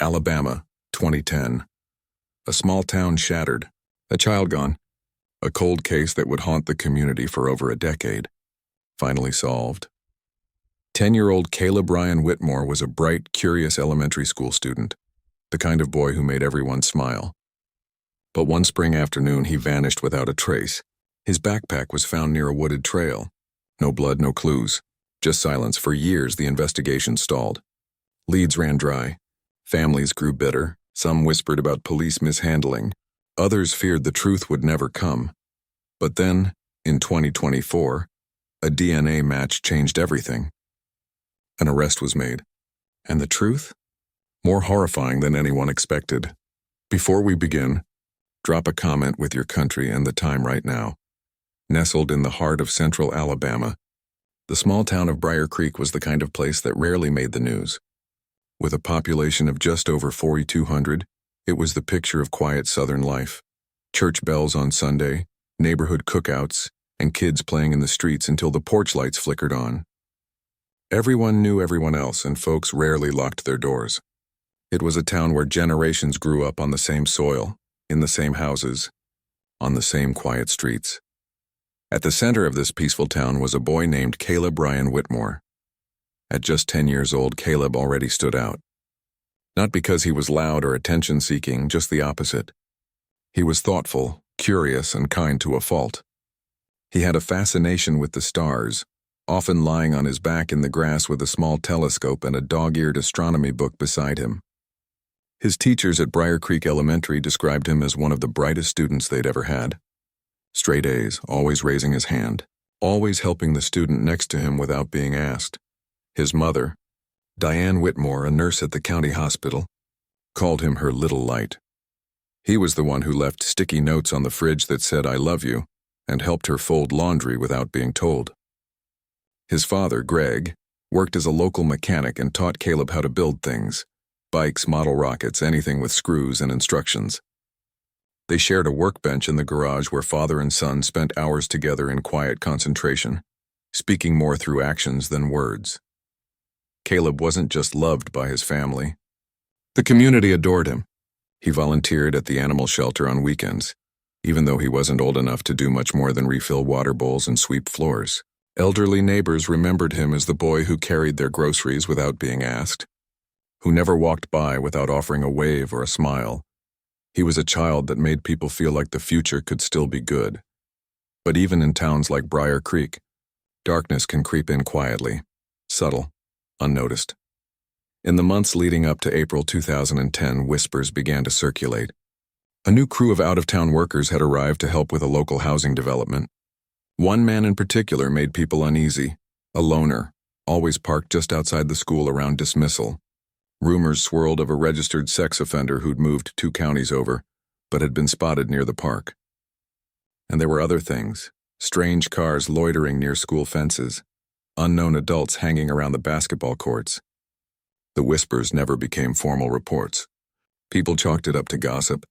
Alabama, 2010. A small town shattered. A child gone. A cold case that would haunt the community for over a decade. Finally solved. 10-year-old Caleb Ryan Whitmore was a bright, curious elementary school student, the kind of boy who made everyone smile. But one spring afternoon, he vanished without a trace. His backpack was found near a wooded trail. No blood, no clues. Just silence. For years, the investigation stalled. Leads ran dry. Families grew bitter. Some whispered about police mishandling. Others feared the truth would never come. But then, in 2024, a DNA match changed everything. An arrest was made. And the truth? More horrifying than anyone expected. Before we begin, drop a comment with your country and the time right now. Nestled in the heart of central Alabama, the small town of Briar Creek was the kind of place that rarely made the news. With a population of just over 4,200, it was the picture of quiet southern life. Church bells on Sunday, neighborhood cookouts, and kids playing in the streets until the porch lights flickered on. Everyone knew everyone else, and folks rarely locked their doors. It was a town where generations grew up on the same soil, in the same houses, on the same quiet streets. At the center of this peaceful town was a boy named Caleb Ryan Whitmore. At just 10 years old, Caleb already stood out. Not because he was loud or attention-seeking, just the opposite. He was thoughtful, curious, and kind to a fault. He had a fascination with the stars, often lying on his back in the grass with a small telescope and a dog-eared astronomy book beside him. His teachers at Briar Creek Elementary described him as one of the brightest students they'd ever had. Straight A's, always raising his hand, always helping the student next to him without being asked. His mother, Diane Whitmore, a nurse at the county hospital, called him her little light. He was the one who left sticky notes on the fridge that said, "I love you," and helped her fold laundry without being told. His father, Greg, worked as a local mechanic and taught Caleb how to build things: bikes, model rockets, anything with screws and instructions. They shared a workbench in the garage where father and son spent hours together in quiet concentration, speaking more through actions than words. Caleb wasn't just loved by his family. The community adored him. He volunteered at the animal shelter on weekends, even though he wasn't old enough to do much more than refill water bowls and sweep floors. Elderly neighbors remembered him as the boy who carried their groceries without being asked, who never walked by without offering a wave or a smile. He was a child that made people feel like the future could still be good. But even in towns like Briar Creek, darkness can creep in quietly, subtle, unnoticed. In the months leading up to April 2010, whispers began to circulate. A new crew of out-of-town workers had arrived to help with a local housing development. One man in particular made people uneasy, a loner, always parked just outside the school around dismissal. Rumors swirled of a registered sex offender who'd moved 2 counties over, but had been spotted near the park. And there were other things: strange cars loitering near school fences, unknown adults hanging around the basketball courts. The whispers never became formal reports. People chalked it up to gossip,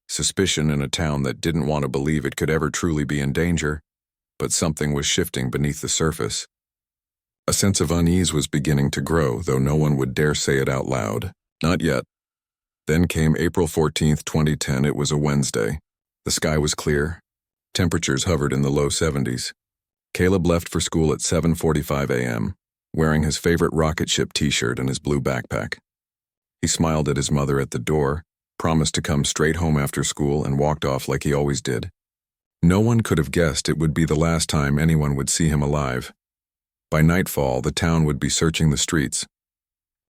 suspicion in a town that didn't want to believe it could ever truly be in danger, but something was shifting beneath the surface. A sense of unease was beginning to grow, though no one would dare say it out loud. Not yet. Then came April 14th, 2010. It was a Wednesday. The sky was clear. Temperatures hovered in the low 70s. Caleb left for school at 7:45 a.m., wearing his favorite rocket ship t-shirt and his blue backpack. He smiled at his mother at the door, promised to come straight home after school, and walked off like he always did. No one could have guessed it would be the last time anyone would see him alive. By nightfall, the town would be searching the streets.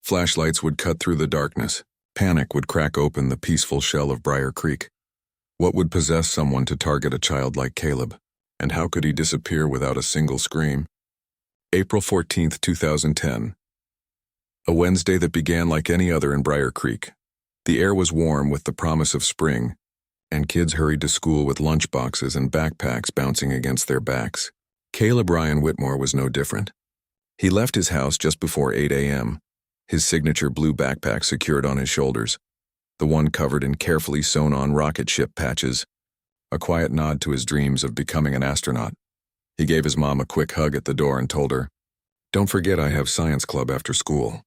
Flashlights would cut through the darkness. Panic would crack open the peaceful shell of Briar Creek. What would possess someone to target a child like Caleb? And how could he disappear without a single scream? April 14th, 2010. A Wednesday that began like any other in Briar Creek. The air was warm with the promise of spring, and kids hurried to school with lunchboxes and backpacks bouncing against their backs. Caleb Ryan Whitmore was no different. He left his house just before 8 a.m., his signature blue backpack secured on his shoulders, the one covered in carefully sewn-on rocket ship patches, a quiet nod to his dreams of becoming an astronaut. He gave his mom a quick hug at the door and told her, "Don't forget I have science club after school."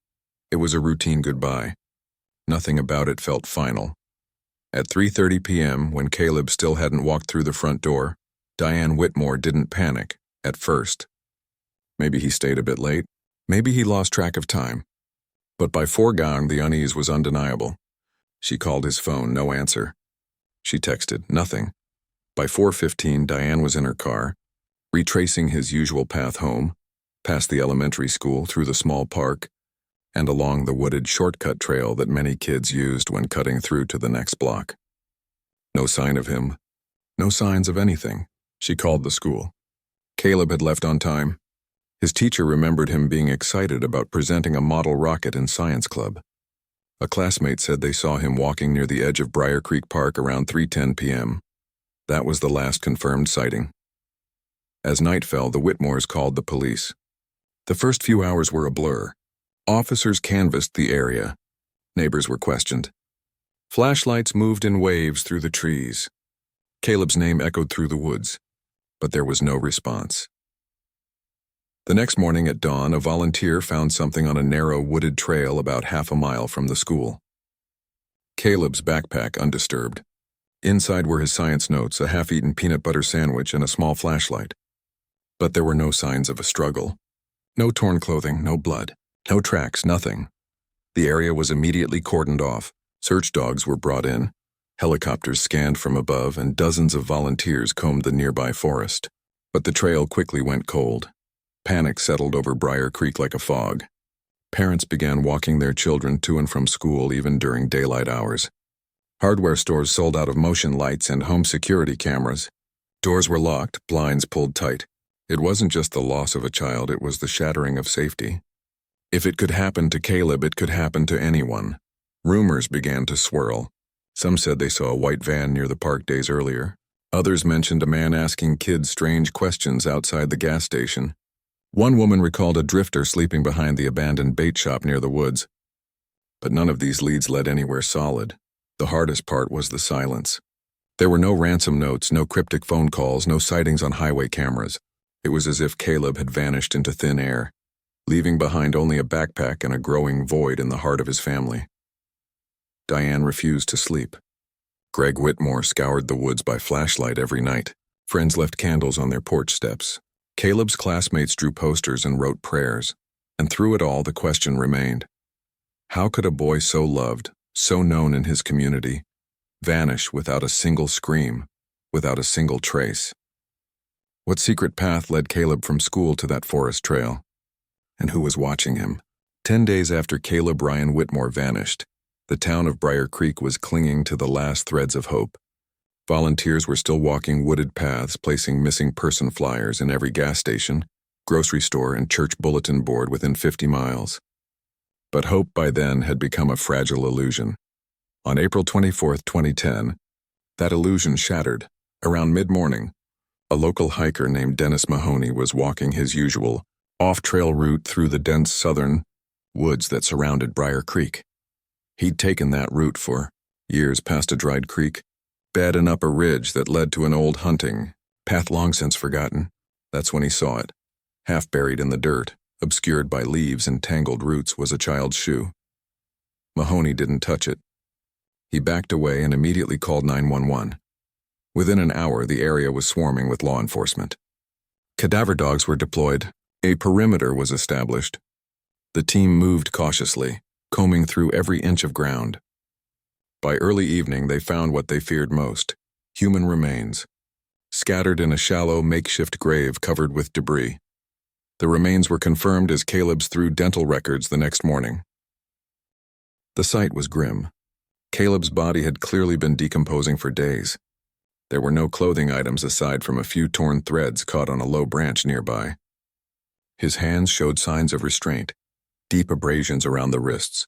It was a routine goodbye. Nothing about it felt final. At 3:30 p.m., when Caleb still hadn't walked through the front door, Diane Whitmore didn't panic, at first. Maybe he stayed a bit late. Maybe he lost track of time. But by 4 gone, the unease was undeniable. She called his phone, no answer. She texted, nothing. By 4:15, Diane was in her car, retracing his usual path home, past the elementary school, through the small park, and along the wooded shortcut trail that many kids used when cutting through to the next block. No sign of him. No signs of anything. She called the school. Caleb had left on time. His teacher remembered him being excited about presenting a model rocket in science club. A classmate said they saw him walking near the edge of Briar Creek Park around 3:10 p.m. That was the last confirmed sighting. As night fell, the Whitmores called the police. The first few hours were a blur. Officers canvassed the area. Neighbors were questioned. Flashlights moved in waves through the trees. Caleb's name echoed through the woods, but there was no response. The next morning at dawn, a volunteer found something on a narrow wooded trail about half a mile from the school. Caleb's backpack undisturbed. Inside were his science notes, a half-eaten peanut butter sandwich, and a small flashlight. But there were no signs of a struggle. No torn clothing, no blood, no tracks, nothing. The area was immediately cordoned off. Search dogs were brought in. Helicopters scanned from above, and dozens of volunteers combed the nearby forest. But the trail quickly went cold. Panic settled over Briar Creek like a fog. Parents began walking their children to and from school even during daylight hours. Hardware stores sold out of motion lights and home security cameras. Doors were locked, blinds pulled tight. It wasn't just the loss of a child, it was the shattering of safety. If it could happen to Caleb, it could happen to anyone. Rumors began to swirl. Some said they saw a white van near the park days earlier. Others mentioned a man asking kids strange questions outside the gas station. One woman recalled a drifter sleeping behind the abandoned bait shop near the woods. But none of these leads led anywhere solid. The hardest part was the silence. There were no ransom notes, no cryptic phone calls, no sightings on highway cameras. It was as if Caleb had vanished into thin air, leaving behind only a backpack and a growing void in the heart of his family. Diane refused to sleep. Greg Whitmore scoured the woods by flashlight every night. Friends left candles on their porch steps. Caleb's classmates drew posters and wrote prayers. And through it all, the question remained. How could a boy so loved, so known in his community, vanish without a single scream, without a single trace? What secret path led Caleb from school to that forest trail? And who was watching him? 10 days after Caleb Ryan Whitmore vanished, the town of Briar Creek was clinging to the last threads of hope. Volunteers were still walking wooded paths, placing missing person flyers in every gas station, grocery store, and church bulletin board within 50 miles. But hope by then had become a fragile illusion. On April 24, 2010, that illusion shattered. Around mid-morning, a local hiker named Dennis Mahoney was walking his usual off-trail route through the dense southern woods that surrounded Briar Creek. He'd taken that route for years past a dried creek, bed and up a ridge that led to an old hunting path long since forgotten. That's when he saw it. Half buried in the dirt, obscured by leaves and tangled roots, was a child's shoe. Mahoney didn't touch it. He backed away and immediately called 911. Within an hour, the area was swarming with law enforcement. Cadaver dogs were deployed. A perimeter was established. The team moved cautiously, combing through every inch of ground. By early evening, they found what they feared most: human remains, scattered in a shallow makeshift grave covered with debris. The remains were confirmed as Caleb's through dental records the next morning. The sight was grim. Caleb's body had clearly been decomposing for days. There were no clothing items aside from a few torn threads caught on a low branch nearby. His hands showed signs of restraint, deep abrasions around the wrists.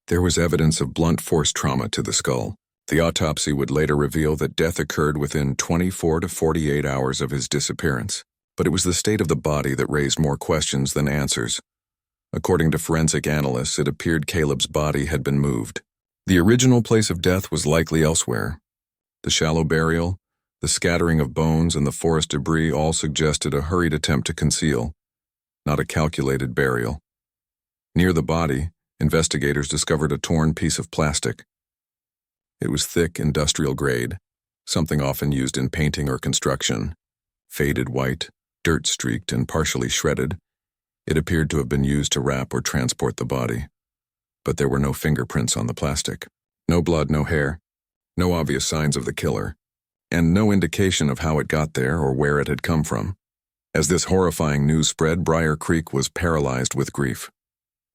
There was evidence of blunt force trauma to the skull. The autopsy would later reveal that death occurred within 24 to 48 hours of his disappearance. But it was the state of the body that raised more questions than answers. According to forensic analysts, it appeared Caleb's body had been moved. The original place of death was likely elsewhere. The shallow burial, the scattering of bones, and the forest debris all suggested a hurried attempt to conceal, not a calculated burial. Near the body, investigators discovered a torn piece of plastic. It was thick, industrial grade, something often used in painting or construction. Faded white, dirt-streaked, and partially shredded, it appeared to have been used to wrap or transport the body. But there were no fingerprints on the plastic. No blood, no hair, no obvious signs of the killer, and no indication of how it got there or where it had come from. As this horrifying news spread, Briar Creek was paralyzed with grief.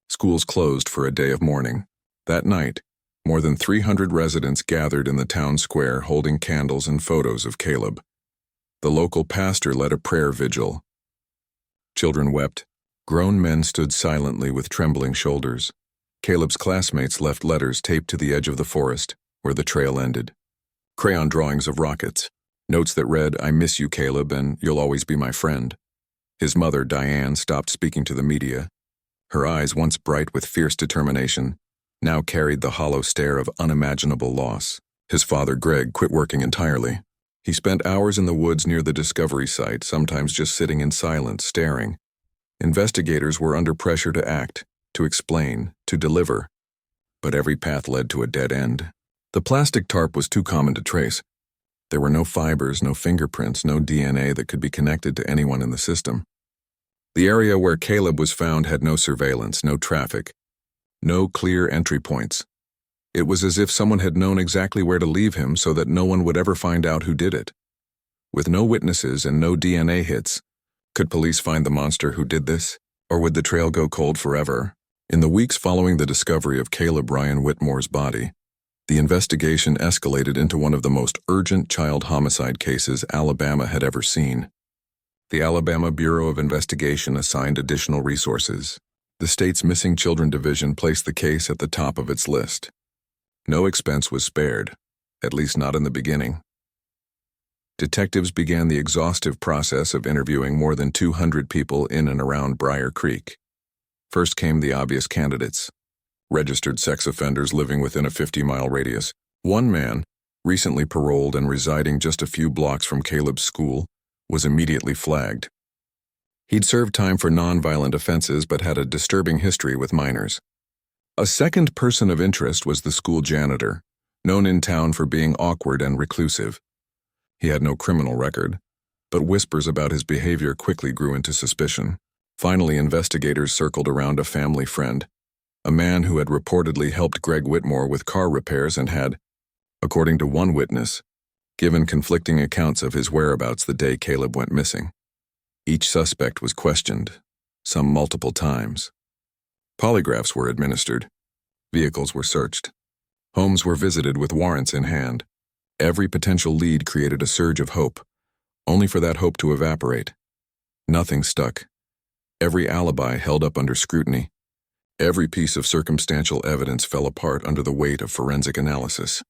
Schools closed for a day of mourning. That night, more than 300 residents gathered in the town square holding candles and photos of Caleb. The local pastor led a prayer vigil. Children wept. Grown men stood silently with trembling shoulders. Caleb's classmates left letters taped to the edge of the forest, where the trail ended. Crayon drawings of rockets, notes that read, "I miss you, Caleb, and you'll always be my friend." His mother, Diane, stopped speaking to the media. Her eyes, once bright with fierce determination, now carried the hollow stare of unimaginable loss. His father, Greg, quit working entirely. He spent hours in the woods near the discovery site, sometimes just sitting in silence, staring. Investigators were under pressure to act, to explain, to deliver. But every path led to a dead end. The plastic tarp was too common to trace. There were no fibers, no fingerprints, no DNA that could be connected to anyone in the system. The area where Caleb was found had no surveillance, no traffic, no clear entry points. It was as if someone had known exactly where to leave him so that no one would ever find out who did it. With no witnesses and no DNA hits, could police find the monster who did this? Or would the trail go cold forever? In the weeks following the discovery of Caleb Ryan Whitmore's body, the investigation escalated into one of the most urgent child homicide cases Alabama had ever seen. The Alabama Bureau of Investigation assigned additional resources. The state's Missing Children Division placed the case at the top of its list. No expense was spared, at least not in the beginning. Detectives began the exhaustive process of interviewing more than 200 people in and around Briar Creek. First came the obvious candidates. Registered sex offenders living within a 50-mile radius. One man, recently paroled and residing just a few blocks from Caleb's school, was immediately flagged. He'd served time for nonviolent offenses but had a disturbing history with minors. A second person of interest was the school janitor, known in town for being awkward and reclusive. He had no criminal record, but whispers about his behavior quickly grew into suspicion. Finally, investigators circled around a family friend, a man who had reportedly helped Greg Whitmore with car repairs and had, according to one witness, given conflicting accounts of his whereabouts the day Caleb went missing. Each suspect was questioned, some multiple times. Polygraphs were administered. Vehicles were searched. Homes were visited with warrants in hand. Every potential lead created a surge of hope, only for that hope to evaporate. Nothing stuck. Every alibi held up under scrutiny. Every piece of circumstantial evidence fell apart under the weight of forensic analysis.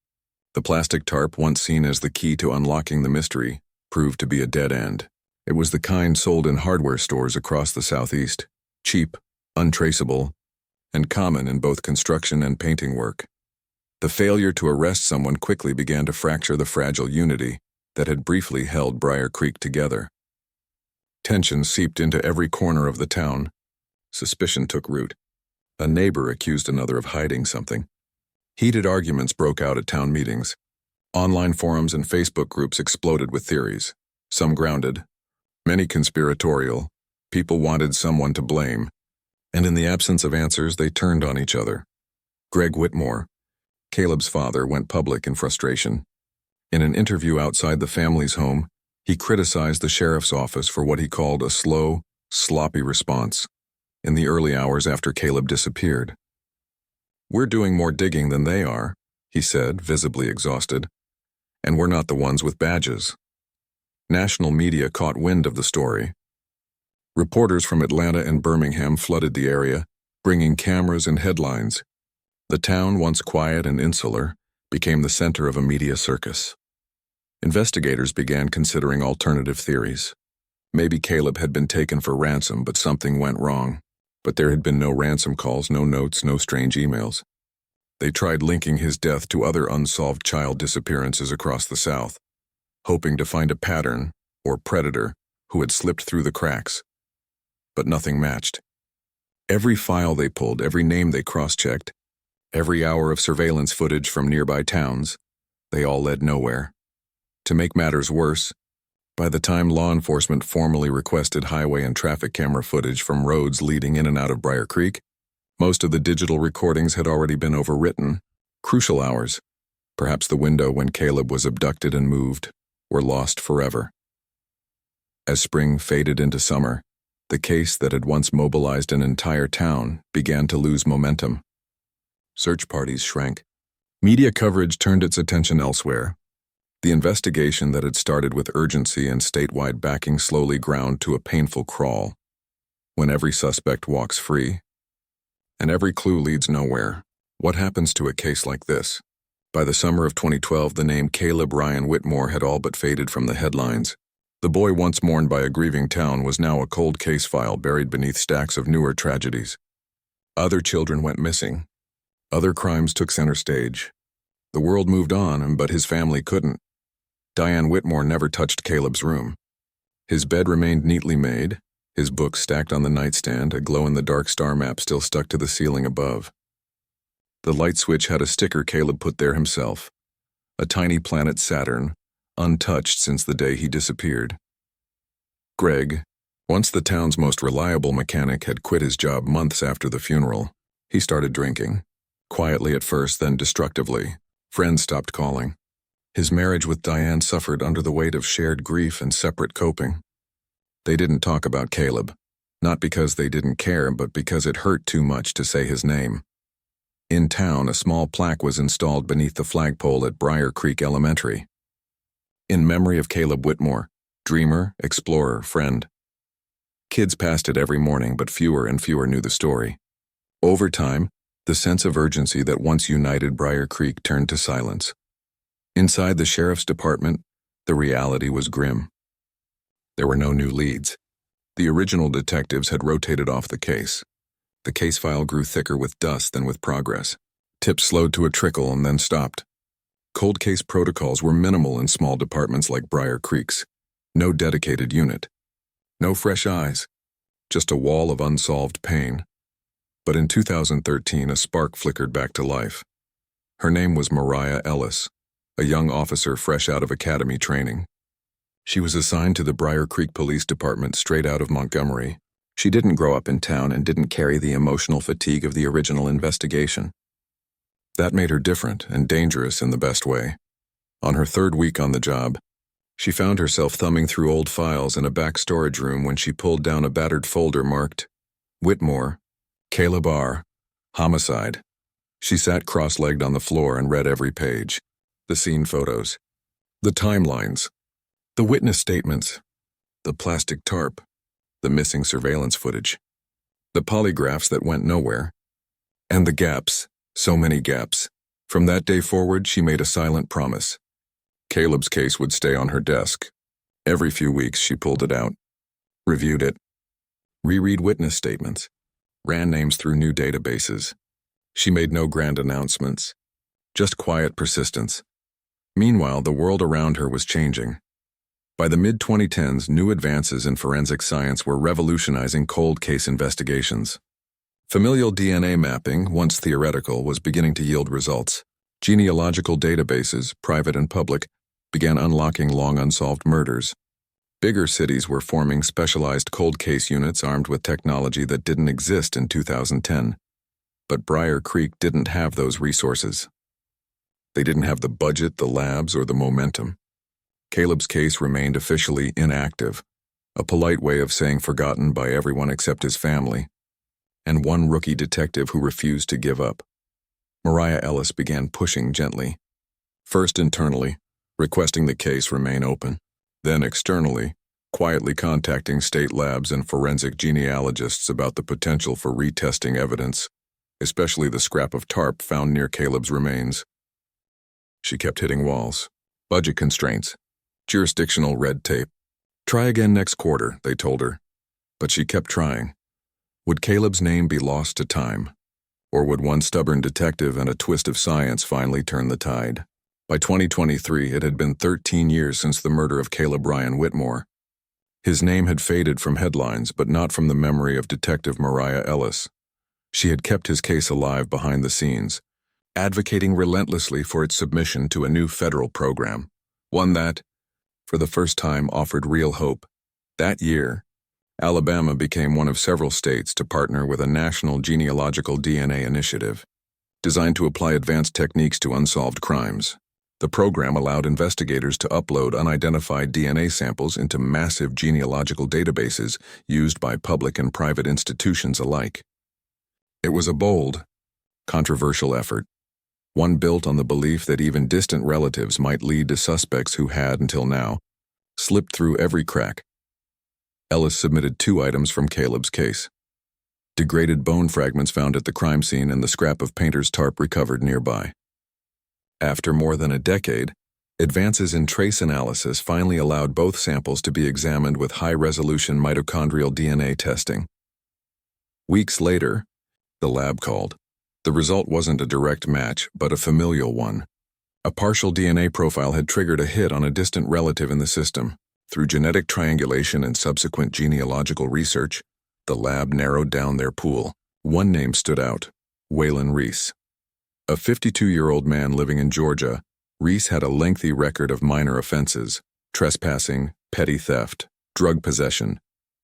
The plastic tarp, once seen as the key to unlocking the mystery, proved to be a dead end. It was the kind sold in hardware stores across the Southeast, cheap, untraceable, and common in both construction and painting work. The failure to arrest someone quickly began to fracture the fragile unity that had briefly held Briar Creek together. Tension seeped into every corner of the town. Suspicion took root. A neighbor accused another of hiding something. Heated arguments broke out at town meetings. Online forums and Facebook groups exploded with theories, some grounded, many conspiratorial. People wanted someone to blame, and in the absence of answers, they turned on each other. Greg Whitmore, Caleb's father, went public in frustration. In an interview outside the family's home, he criticized the sheriff's office for what he called a slow, sloppy response in the early hours after Caleb disappeared. "We're doing more digging than they are," he said, visibly exhausted, "and we're not the ones with badges." National media caught wind of the story. Reporters from Atlanta and Birmingham flooded the area, bringing cameras and headlines. The town, once quiet and insular, became the center of a media circus. Investigators began considering alternative theories. Maybe Caleb had been taken for ransom, but something went wrong. But there had been no ransom calls, no notes, no strange emails. They tried linking his death to other unsolved child disappearances across the South, hoping to find a pattern or predator who had slipped through the cracks. But nothing matched. Every file they pulled, every name they cross-checked, every hour of surveillance footage from nearby towns, they all led nowhere. To make matters worse, by the time law enforcement formally requested highway and traffic camera footage from roads leading in and out of Briar Creek, most of the digital recordings had already been overwritten. Crucial hours, perhaps the window when Caleb was abducted and moved, were lost forever. As spring faded into summer, the case that had once mobilized an entire town began to lose momentum. Search parties shrank. Media coverage turned its attention elsewhere. The investigation that had started with urgency and statewide backing slowly ground to a painful crawl. When every suspect walks free, and every clue leads nowhere, what happens to a case like this? By the summer of 2012, the name Caleb Ryan Whitmore had all but faded from the headlines. The boy once mourned by a grieving town was now a cold case file buried beneath stacks of newer tragedies. Other children went missing. Other crimes took center stage. The world moved on, but his family couldn't. Diane Whitmore never touched Caleb's room. His bed remained neatly made, his books stacked on the nightstand, a glow-in-the-dark star map still stuck to the ceiling above. The light switch had a sticker Caleb put there himself, a tiny planet Saturn, untouched since the day he disappeared. Greg, once the town's most reliable mechanic, had quit his job months after the funeral. He started drinking, quietly at first, then destructively. Friends stopped calling. His marriage with Diane suffered under the weight of shared grief and separate coping. They didn't talk about Caleb, not because they didn't care, but because it hurt too much to say his name. In town, a small plaque was installed beneath the flagpole at Briar Creek Elementary. In memory of Caleb Whitmore, dreamer, explorer, friend. Kids passed it every morning, but fewer and fewer knew the story. Over time, the sense of urgency that once united Briar Creek turned to silence. Inside the sheriff's department, the reality was grim. There were no new leads. The original detectives had rotated off the case. The case file grew thicker with dust than with progress. Tips slowed to a trickle and then stopped. Cold case protocols were minimal in small departments like Briar Creek's. No dedicated unit. No fresh eyes. Just a wall of unsolved pain. But in 2013, a spark flickered back to life. Her name was Mariah Ellis, a young officer fresh out of academy training. She was assigned to the Briar Creek Police Department straight out of Montgomery. She didn't grow up in town and didn't carry the emotional fatigue of the original investigation. That made her different and dangerous in the best way. On her third week on the job, she found herself thumbing through old files in a back storage room when she pulled down a battered folder marked Whitmore, Caleb R., Homicide. She sat cross-legged on the floor and read every page. The scene photos, the timelines, the witness statements, the plastic tarp, the missing surveillance footage, the polygraphs that went nowhere, and the gaps, so many gaps. From that day forward, she made a silent promise. Caleb's case would stay on her desk. Every few weeks, she pulled it out, reviewed it, reread witness statements, ran names through new databases. She made no grand announcements, just quiet persistence. Meanwhile, the world around her was changing. By the mid-2010s, new advances in forensic science were revolutionizing cold case investigations. Familial DNA mapping, once theoretical, was beginning to yield results. Genealogical databases, private and public, began unlocking long unsolved murders. Bigger cities were forming specialized cold case units armed with technology that didn't exist in 2010. But Briar Creek didn't have those resources. They didn't have the budget, the labs, or the momentum. Caleb's case remained officially inactive, a polite way of saying forgotten by everyone except his family, and one rookie detective who refused to give up. Mariah Ellis began pushing gently. First internally, requesting the case remain open. Then externally, quietly contacting state labs and forensic genealogists about the potential for retesting evidence, especially the scrap of tarp found near Caleb's remains. She kept hitting walls. Budget constraints. Jurisdictional red tape. Try again next quarter, they told her. But she kept trying. Would Caleb's name be lost to time? Or would one stubborn detective and a twist of science finally turn the tide? By 2023, it had been 13 years since the murder of Caleb Ryan Whitmore. His name had faded from headlines, but not from the memory of Detective Mariah Ellis. She had kept his case alive behind the scenes, advocating relentlessly for its submission to a new federal program, one that, for the first time, offered real hope. That year, Alabama became one of several states to partner with a national genealogical DNA initiative, designed to apply advanced techniques to unsolved crimes. The program allowed investigators to upload unidentified DNA samples into massive genealogical databases used by public and private institutions alike. It was a bold, controversial effort, one built on the belief that even distant relatives might lead to suspects who had, until now, slipped through every crack. Ellis submitted 2 items from Caleb's case: degraded bone fragments found at the crime scene and the scrap of painter's tarp recovered nearby. After more than a decade, advances in trace analysis finally allowed both samples to be examined with high-resolution mitochondrial DNA testing. Weeks later, the lab called. The result wasn't a direct match, but a familial one. A partial DNA profile had triggered a hit on a distant relative in the system. Through genetic triangulation and subsequent genealogical research, the lab narrowed down their pool. One name stood out: Waylon Reese. A 52-year-old man living in Georgia, Reese had a lengthy record of minor offenses: trespassing, petty theft, drug possession,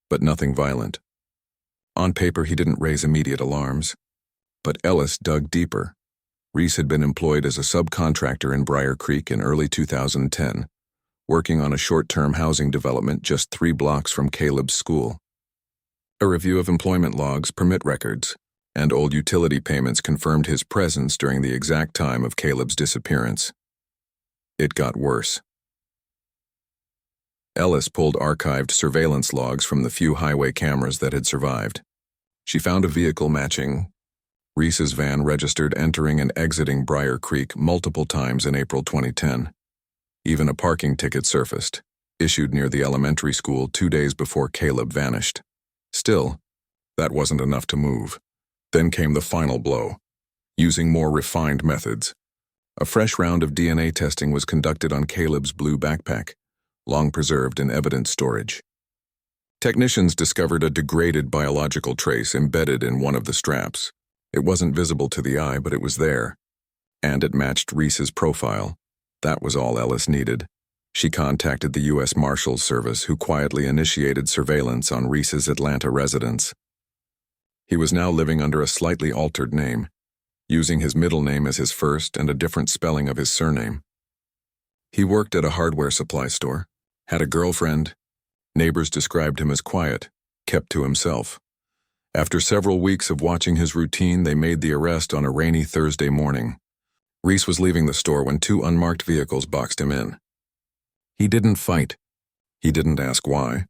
but nothing violent. On paper, he didn't raise immediate alarms. But Ellis dug deeper. Reese had been employed as a subcontractor in Briar Creek in early 2010, working on a short-term housing development just 3 blocks from Caleb's school. A review of employment logs, permit records, and old utility payments confirmed his presence during the exact time of Caleb's disappearance. It got worse. Ellis pulled archived surveillance logs from the few highway cameras that had survived. She found a vehicle matching Reese's van, registered entering and exiting Briar Creek multiple times in April 2010. Even a parking ticket surfaced, issued near the elementary school 2 days before Caleb vanished. Still, that wasn't enough to move. Then came the final blow. Using more refined methods, a fresh round of DNA testing was conducted on Caleb's blue backpack, long preserved in evidence storage. Technicians discovered a degraded biological trace embedded in one of the straps. It wasn't visible to the eye, but it was there. And it matched Reese's profile. That was all Ellis needed. She contacted the U.S. Marshals Service, who quietly initiated surveillance on Reese's Atlanta residence. He was now living under a slightly altered name, using his middle name as his first and a different spelling of his surname. He worked at a hardware supply store, had a girlfriend. Neighbors described him as quiet, kept to himself. After several weeks of watching his routine, they made the arrest on a rainy Thursday morning. Reese was leaving the store when 2 unmarked vehicles boxed him in. He didn't fight. He didn't ask why.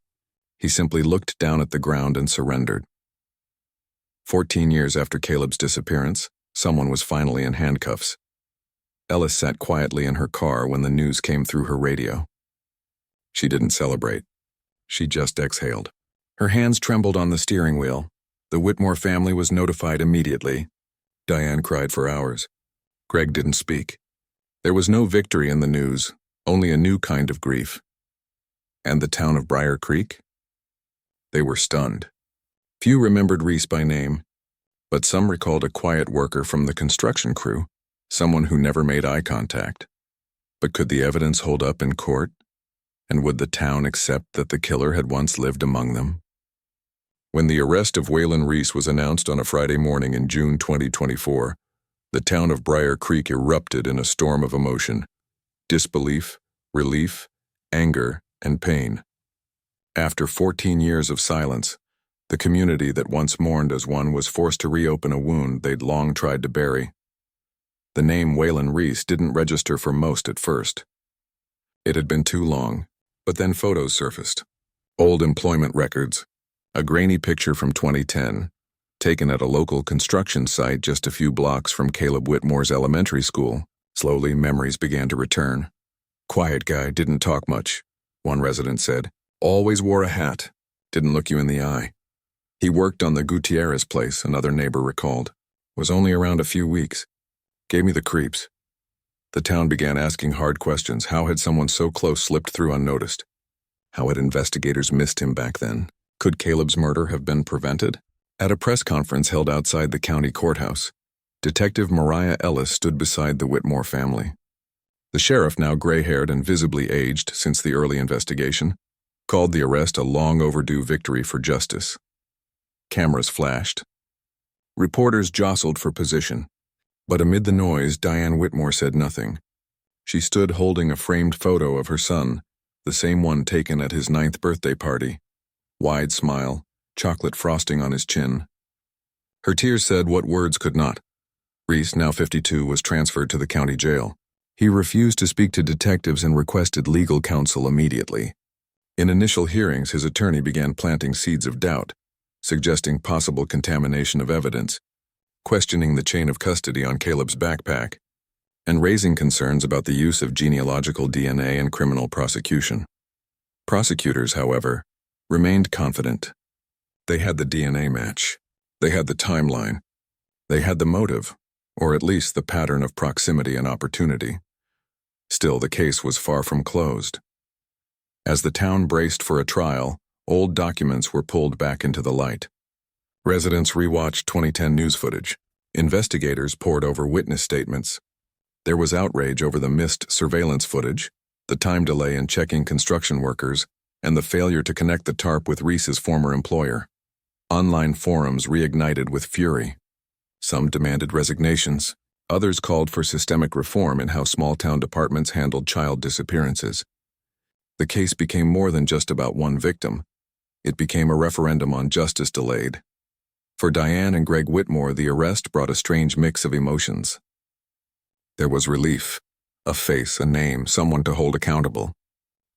He simply looked down at the ground and surrendered. 14 years after Caleb's disappearance, someone was finally in handcuffs. Ellis sat quietly in her car when the news came through her radio. She didn't celebrate. She just exhaled. Her hands trembled on the steering wheel. The Whitmore family was notified immediately. Diane cried for hours. Greg didn't speak. There was no victory in the news, only a new kind of grief. And the town of Briar Creek? They were stunned. Few remembered Reese by name, but some recalled a quiet worker from the construction crew, someone who never made eye contact. But could the evidence hold up in court? And would the town accept that the killer had once lived among them? When the arrest of Waylon Reese was announced on a Friday morning in June 2024, the town of Briar Creek erupted in a storm of emotion: disbelief, relief, anger, and pain. After 14 years of silence, the community that once mourned as one was forced to reopen a wound they'd long tried to bury. The name Waylon Reese didn't register for most at first. It had been too long, but then photos surfaced. Old employment records, a grainy picture from 2010, taken at a local construction site just a few blocks from Caleb Whitmore's elementary school. Slowly, memories began to return. Quiet guy, didn't talk much, one resident said. Always wore a hat, didn't look you in the eye. He worked on the Gutierrez place, another neighbor recalled. Was only around a few weeks. Gave me the creeps. The town began asking hard questions. How had someone so close slipped through unnoticed? How had investigators missed him back then? Could Caleb's murder have been prevented? At a press conference held outside the county courthouse, Detective Mariah Ellis stood beside the Whitmore family. The sheriff, now gray-haired and visibly aged since the early investigation, called the arrest a long-overdue victory for justice. Cameras flashed. Reporters jostled for position, but amid the noise, Diane Whitmore said nothing. She stood holding a framed photo of her son, the same one taken at his 9th birthday party. Wide smile, chocolate frosting on his chin. Her tears said what words could not. Reese, now 52, was transferred to the county jail. He refused to speak to detectives and requested legal counsel immediately. In initial hearings, his attorney began planting seeds of doubt, suggesting possible contamination of evidence, questioning the chain of custody on Caleb's backpack, and raising concerns about the use of genealogical DNA in criminal prosecution. Prosecutors, however, remained confident. They had the DNA match. They had the timeline. They had the motive, or at least the pattern of proximity and opportunity. Still, the case was far from closed. As the town braced for a trial, old documents were pulled back into the light. Residents rewatched 2010 news footage. Investigators pored over witness statements. There was outrage over the missed surveillance footage, the time delay in checking construction workers, and the failure to connect the tarp with Reese's former employer. Online forums reignited with fury. Some demanded resignations. Others called for systemic reform in how small-town departments handled child disappearances. The case became more than just about one victim. It became a referendum on justice delayed. For Diane and Greg Whitmore, the arrest brought a strange mix of emotions. There was relief, a face, a name, someone to hold accountable.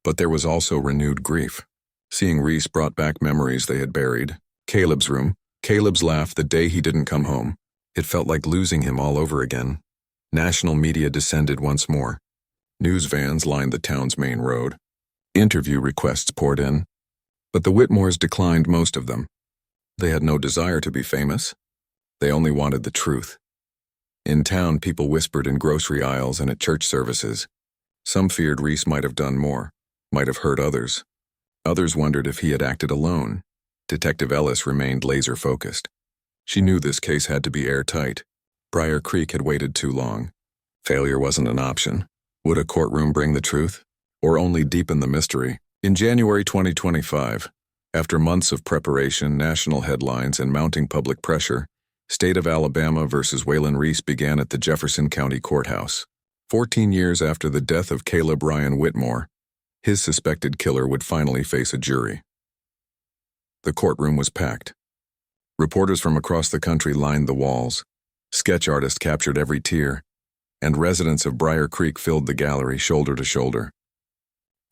But there was also renewed grief. Seeing Reese brought back memories they had buried. Caleb's room, Caleb's laugh the day he didn't come home. It felt like losing him all over again. National media descended once more. News vans lined the town's main road. Interview requests poured in. But the Whitmores declined most of them. They had no desire to be famous. They only wanted the truth. In town, people whispered in grocery aisles and at church services. Some feared Reese might have done more, might have hurt others. Others wondered if he had acted alone. Detective Ellis remained laser-focused. She knew this case had to be airtight. Briar Creek had waited too long. Failure wasn't an option. Would a courtroom bring the truth, or only deepen the mystery? In January 2025, after months of preparation, national headlines, and mounting public pressure, State of Alabama versus Waylon Reese began at the Jefferson County Courthouse. 14 years after the death of Caleb Ryan Whitmore, his suspected killer would finally face a jury. The courtroom was packed. Reporters from across the country lined the walls. Sketch artists captured every tear, and residents of Briar Creek filled the gallery shoulder to shoulder.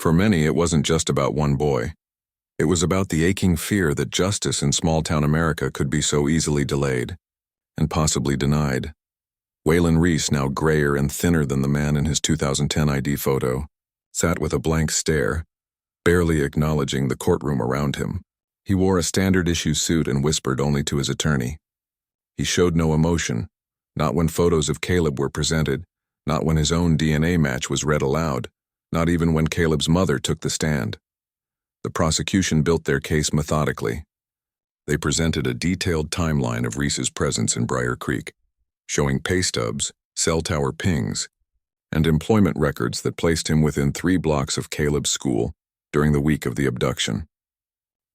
For many, it wasn't just about one boy. It was about the aching fear that justice in small-town America could be so easily delayed, and possibly denied. Waylon Reese, now grayer and thinner than the man in his 2010 ID photo, sat with a blank stare, barely acknowledging the courtroom around him. He wore a standard-issue suit and whispered only to his attorney. He showed no emotion, not when photos of Caleb were presented, not when his own DNA match was read aloud, not even when Caleb's mother took the stand. The prosecution built their case methodically. They presented a detailed timeline of Reese's presence in Briar Creek, showing pay stubs, cell tower pings, and employment records that placed him within 3 blocks of Caleb's school during the week of the abduction.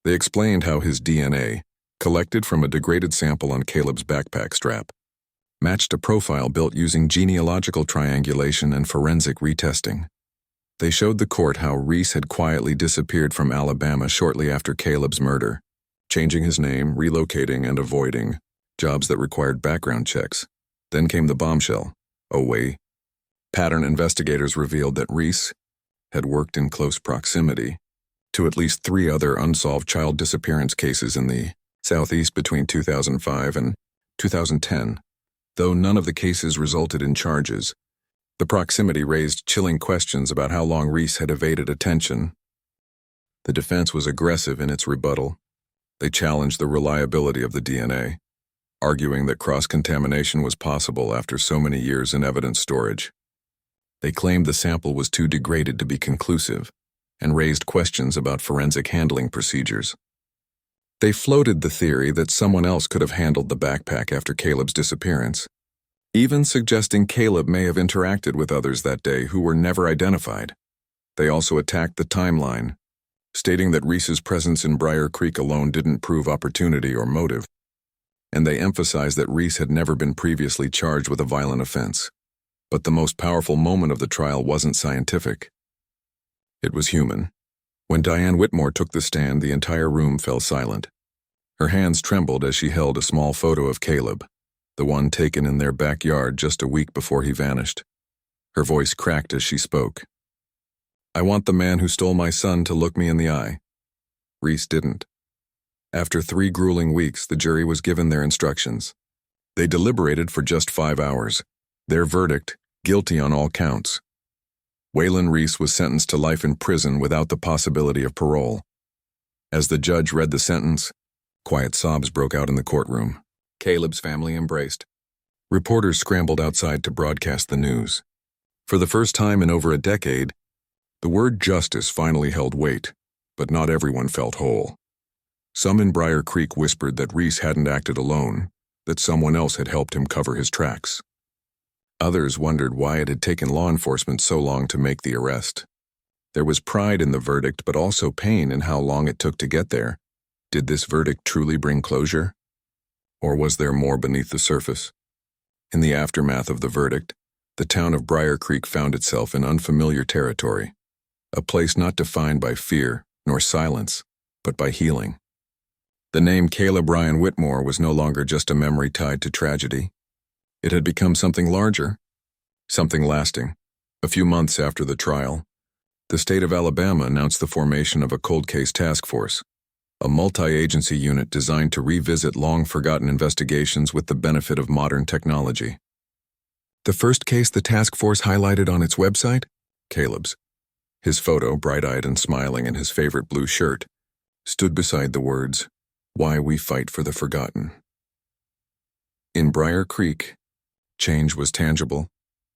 They explained how his DNA, collected from a degraded sample on Caleb's backpack strap, matched a profile built using genealogical triangulation and forensic retesting. They showed the court how Reese had quietly disappeared from Alabama shortly after Caleb's murder, changing his name, relocating, and avoiding jobs that required background checks. Then came the bombshell. Oh wait. Pattern investigators revealed that Reese had worked in close proximity to at least 3 other unsolved child disappearance cases in the Southeast between 2005 and 2010. Though none of the cases resulted in charges, the proximity raised chilling questions about how long Reese had evaded attention. The defense was aggressive in its rebuttal. They challenged the reliability of the DNA, arguing that cross-contamination was possible after so many years in evidence storage. They claimed the sample was too degraded to be conclusive, and raised questions about forensic handling procedures. They floated the theory that someone else could have handled the backpack after Caleb's disappearance, even suggesting Caleb may have interacted with others that day who were never identified. They also attacked the timeline, stating that Reese's presence in Briar Creek alone didn't prove opportunity or motive, and they emphasized that Reese had never been previously charged with a violent offense. But the most powerful moment of the trial wasn't scientific. It was human. When Diane Whitmore took the stand, the entire room fell silent. Her hands trembled as she held a small photo of Caleb, the one taken in their backyard just a week before he vanished. Her voice cracked as she spoke. "I want the man who stole my son to look me in the eye." Reese didn't. After 3 grueling weeks, the jury was given their instructions. They deliberated for just 5 hours. Their verdict, guilty on all counts. Waylon Reese was sentenced to life in prison without the possibility of parole. As the judge read the sentence, quiet sobs broke out in the courtroom. Caleb's family embraced. Reporters scrambled outside to broadcast the news. For the first time in over a decade, the word justice finally held weight, but not everyone felt whole. Some in Briar Creek whispered that Reese hadn't acted alone, that someone else had helped him cover his tracks. Others wondered why it had taken law enforcement so long to make the arrest. There was pride in the verdict, but also pain in how long it took to get there. Did this verdict truly bring closure? Or was there more beneath the surface? In the aftermath of the verdict, the town of Briar Creek found itself in unfamiliar territory, a place not defined by fear nor silence, but by healing. The name Caleb Ryan Whitmore was no longer just a memory tied to tragedy. It had become something larger, something lasting. A few months after the trial, the state of Alabama announced the formation of a cold case task force, a multi-agency unit designed to revisit long-forgotten investigations with the benefit of modern technology. The first case the task force highlighted on its website? Caleb's. His photo, bright-eyed and smiling in his favorite blue shirt, stood beside the words, "Why we fight for the forgotten." In Briar Creek, change was tangible.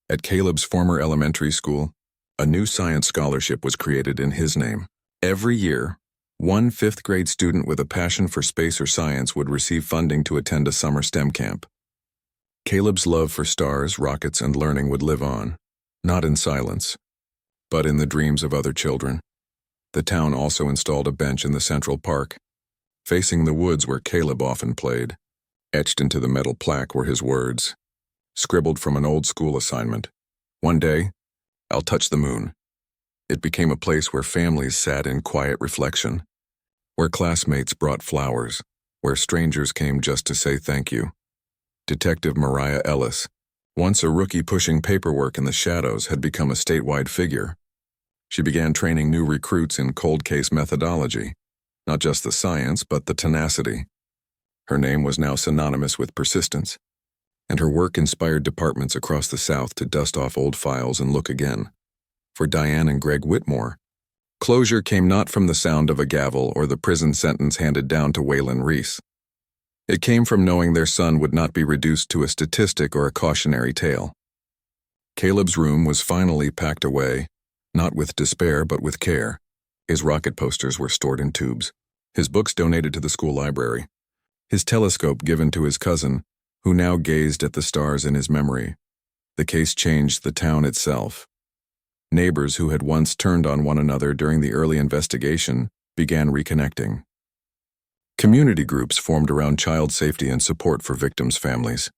At Caleb's former elementary school, a new science scholarship was created in his name. Every year, one 5th-grade student with a passion for space or science would receive funding to attend a summer STEM camp. Caleb's love for stars, rockets, and learning would live on, not in silence, but in the dreams of other children. The town also installed a bench in the Central Park, facing the woods where Caleb often played. Etched into the metal plaque were his words, scribbled from an old school assignment. "One day, I'll touch the moon." It became a place where families sat in quiet reflection, where classmates brought flowers, where strangers came just to say thank you. Detective Mariah Ellis, once a rookie pushing paperwork in the shadows, had become a statewide figure. She began training new recruits in cold case methodology, not just the science, but the tenacity. Her name was now synonymous with persistence, and her work inspired departments across the South to dust off old files and look again. For Diane and Greg Whitmore, closure came not from the sound of a gavel or the prison sentence handed down to Waylon Reese. It came from knowing their son would not be reduced to a statistic or a cautionary tale. Caleb's room was finally packed away, not with despair but with care. His rocket posters were stored in tubes, his books donated to the school library, his telescope given to his cousin, who now gazed at the stars in his memory. The case changed the town itself. Neighbors who had once turned on one another during the early investigation began reconnecting. Community groups formed around child safety and support for victims' families.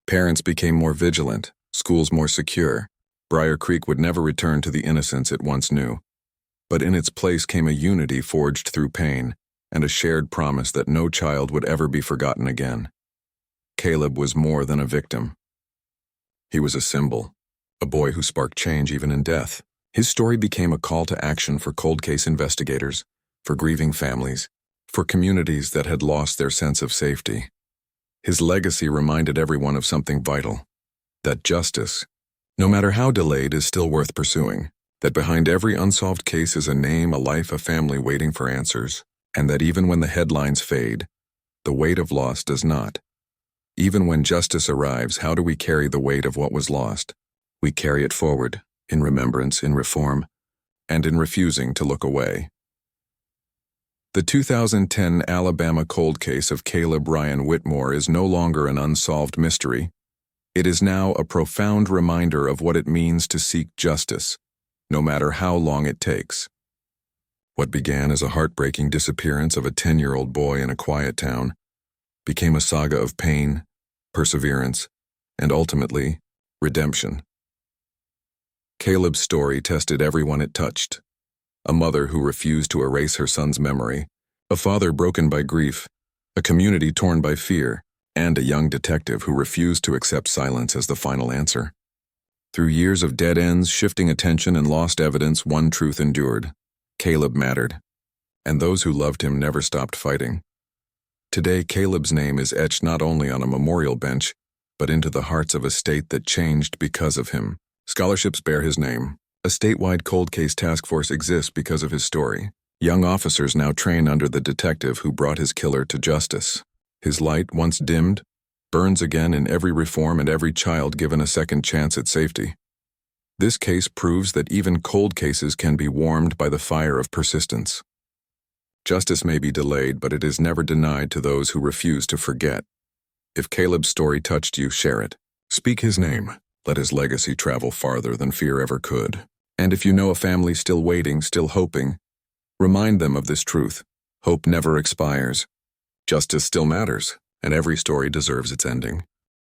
Parents became more vigilant, schools more secure. Briar Creek would never return to the innocence it once knew. But in its place came a unity forged through pain and a shared promise that no child would ever be forgotten again. Caleb was more than a victim. He was a symbol, a boy who sparked change even in death. His story became a call to action for cold case investigators, for grieving families, for communities that had lost their sense of safety. His legacy reminded everyone of something vital, that justice, no matter how delayed, is still worth pursuing, that behind every unsolved case is a name, a life, a family waiting for answers, and that even when the headlines fade, the weight of loss does not. Even when justice arrives, how do we carry the weight of what was lost? We carry it forward, in remembrance, in reform, and in refusing to look away. The 2010 Alabama cold case of Caleb Ryan Whitmore is no longer an unsolved mystery. It is now a profound reminder of what it means to seek justice, no matter how long it takes. What began as a heartbreaking disappearance of a 10-year-old boy in a quiet town became a saga of pain, perseverance, and ultimately, redemption. Caleb's story tested everyone it touched. A mother who refused to erase her son's memory, a father broken by grief, a community torn by fear, and a young detective who refused to accept silence as the final answer. Through years of dead ends, shifting attention, and lost evidence, one truth endured: Caleb mattered, and those who loved him never stopped fighting. Today, Caleb's name is etched not only on a memorial bench, but into the hearts of a state that changed because of him. Scholarships bear his name. A statewide cold case task force exists because of his story. Young officers now train under the detective who brought his killer to justice. His light, once dimmed, burns again in every reform and every child given a second chance at safety. This case proves that even cold cases can be warmed by the fire of persistence. Justice may be delayed, but it is never denied to those who refuse to forget. If Caleb's story touched you, share it. Speak his name. Let his legacy travel farther than fear ever could. And if you know a family still waiting, still hoping, remind them of this truth. Hope never expires. Justice still matters, and every story deserves its ending.